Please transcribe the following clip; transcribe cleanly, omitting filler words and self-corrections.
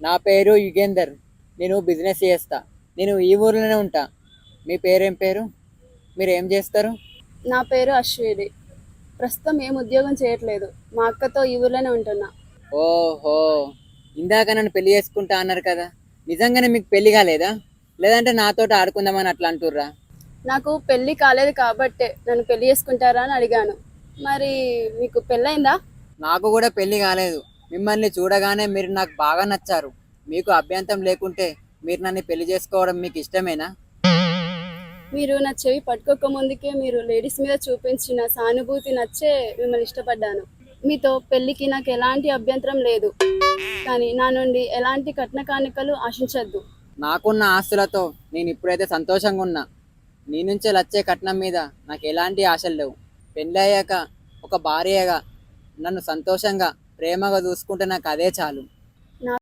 నా పేరు యుగేందర్. నేను బిజినెస్ చేస్తా. నేను ఈ ఊర్లోనే ఉంటా. మీ పేరేం పేరు? మీరు ఏం చేస్తారు? నా పేరు అశ్విని. ప్రస్తుతం ఏం ఉద్యోగం చేయట్లేదు. మా అక్కతో ఈ ఊర్లోనే ఉంటున్నా. ఓహో, ఇందాక నన్ను పెళ్లి చేసుకుంటా అన్నారు కదా, నిజంగానే మీకు పెళ్లి కాలేదా? లేదంటే నాతోటి ఆడుకుందామని అట్లా అంటుర్రా? నాకు పెళ్లి కాలేదు కాబట్టే నన్ను పెళ్లి చేసుకుంటారా అని అడిగాను. మరి మీకు పెళ్ళైందా? నాకు కూడా పెళ్లి కాలేదు. మిమ్మల్ని చూడగానే మీరు నాకు బాగా నచ్చారు. మీకు అభ్యంతరం లేకుంటే మీరు నన్ను పెళ్లి చేసుకోవడం మీకు ఇష్టమేనా? మీరు నా చెవి పట్టుకోక ముందుకే మీరు లేడీస్ మీద చూపించిన సానుభూతి నచ్చే మిమ్మల్ని ఇష్టపడ్డాను. మీతో పెళ్లికి నాకు ఎలాంటి అభ్యంతరం లేదు. కానీ నా నుండి ఎలాంటి కట్న కానుకలు ఆశించద్దు. నాకున్న ఆస్తులతో నేను ఇప్పుడైతే సంతోషంగా ఉన్నా. నీ నుంచే వచ్చే కట్నం మీద నాకు ఎలాంటి ఆశలు లేవు. పెళ్ళి అయ్యాక ఒక భార్యగా నన్ను సంతోషంగా ప్రేమగా చూసుకుంటే నాకు అదే చాలు.